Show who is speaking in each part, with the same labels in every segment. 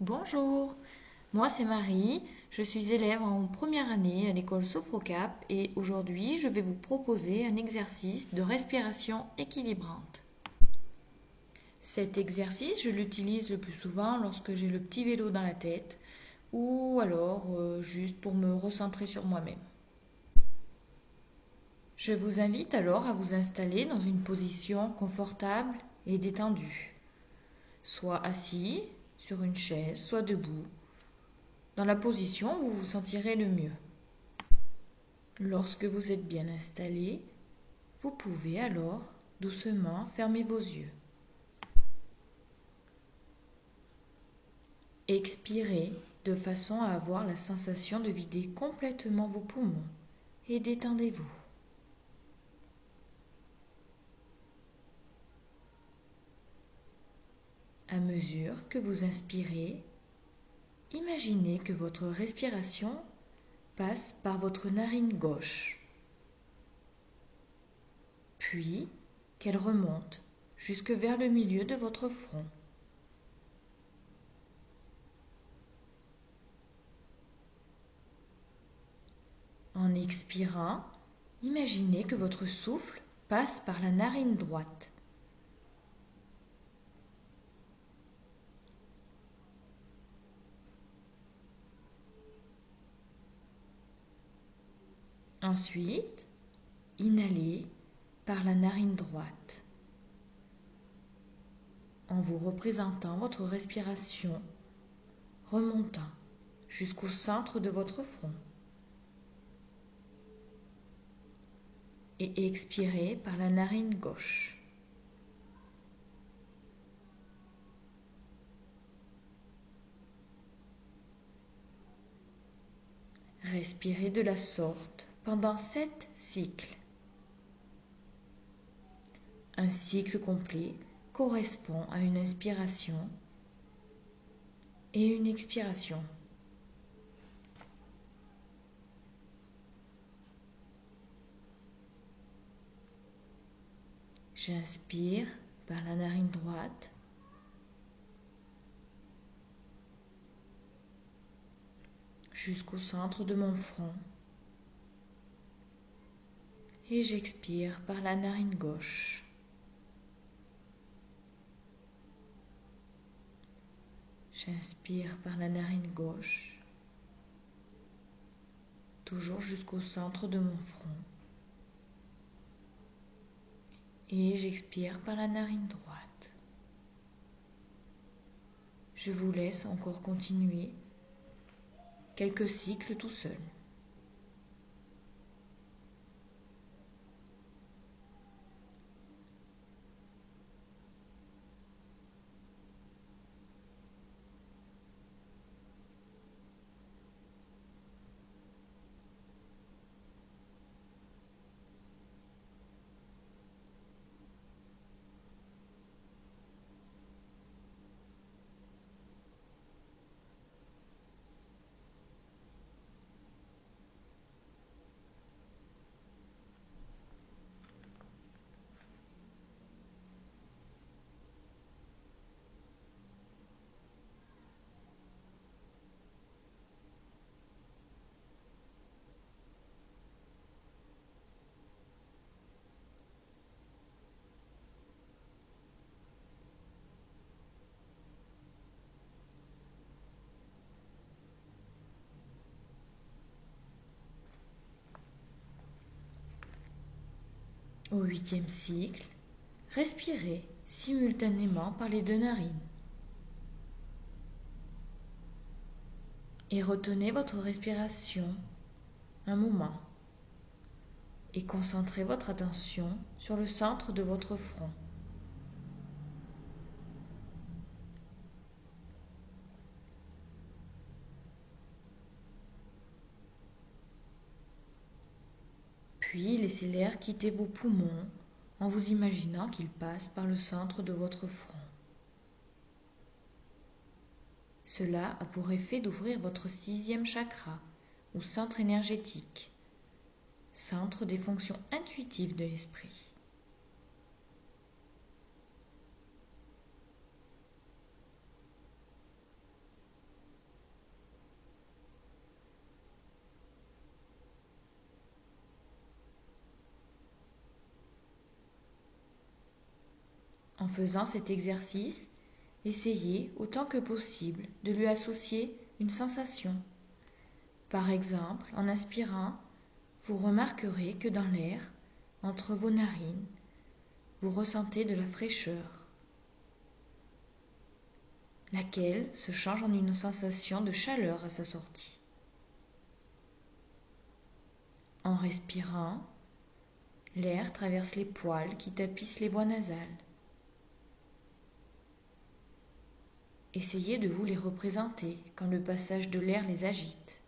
Speaker 1: Bonjour, moi c'est Marie, je suis élève en première année à l'école Sophrocap et aujourd'hui je vais vous proposer un exercice de respiration équilibrante. Cet exercice, je l'utilise le plus souvent lorsque j'ai le petit vélo dans la tête ou alors juste pour me recentrer sur moi-même. Je vous invite alors à vous installer dans une position confortable et détendue, soit assis sur une chaise, soit debout, dans la position où vous vous sentirez le mieux. Lorsque vous êtes bien installé, vous pouvez alors doucement fermer vos yeux. Expirez de façon à avoir la sensation de vider complètement vos poumons et détendez-vous. À mesure que vous inspirez, imaginez que votre respiration passe par votre narine gauche, puis qu'elle remonte jusque vers le milieu de votre front. En expirant, imaginez que votre souffle passe par la narine droite. Ensuite, inhalez par la narine droite en vous représentant votre respiration remontant jusqu'au centre de votre front. Et expirez par la narine gauche. Respirez de la sorte pendant 7 cycles. Un cycle complet correspond à une inspiration et une expiration. J'inspire par la narine droite. Jusqu'au centre de mon front. Et j'expire par la narine gauche. J'inspire par la narine gauche, toujours jusqu'au centre de mon front. Et j'expire par la narine droite. Je vous laisse encore continuer quelques cycles tout seul. Au 8e cycle, respirez simultanément par les deux narines. Et retenez votre respiration un moment. Et concentrez votre attention sur le centre de votre front. Puis laissez l'air quitter vos poumons en vous imaginant qu'il passe par le centre de votre front. Cela a pour effet d'ouvrir votre 6e chakra, ou centre énergétique, centre des fonctions intuitives de l'esprit. En faisant cet exercice, essayez autant que possible de lui associer une sensation. Par exemple, en inspirant, vous remarquerez que dans l'air, entre vos narines, vous ressentez de la fraîcheur, laquelle se change en une sensation de chaleur à sa sortie. En respirant, l'air traverse les poils qui tapissent les voies nasales. Essayez de vous les représenter quand le passage de l'air les agite.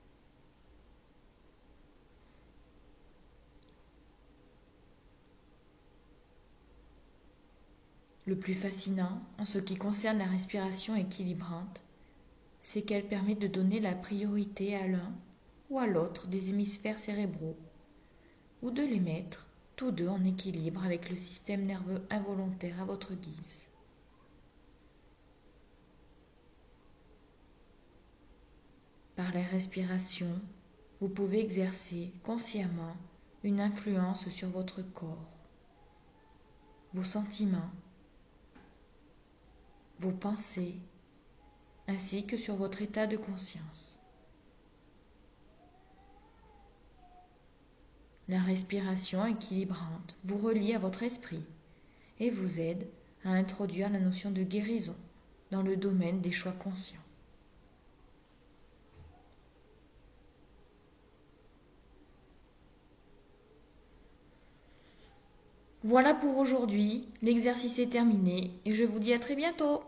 Speaker 1: Le plus fascinant en ce qui concerne la respiration équilibrante, c'est qu'elle permet de donner la priorité à l'un ou à l'autre des hémisphères cérébraux, ou de les mettre tous deux en équilibre avec le système nerveux involontaire à votre guise. Par la respiration, vous pouvez exercer consciemment une influence sur votre corps, vos sentiments, vos pensées, ainsi que sur votre état de conscience. La respiration équilibrante vous relie à votre esprit et vous aide à introduire la notion de guérison dans le domaine des choix conscients. Voilà pour aujourd'hui, l'exercice est terminé et je vous dis à très bientôt.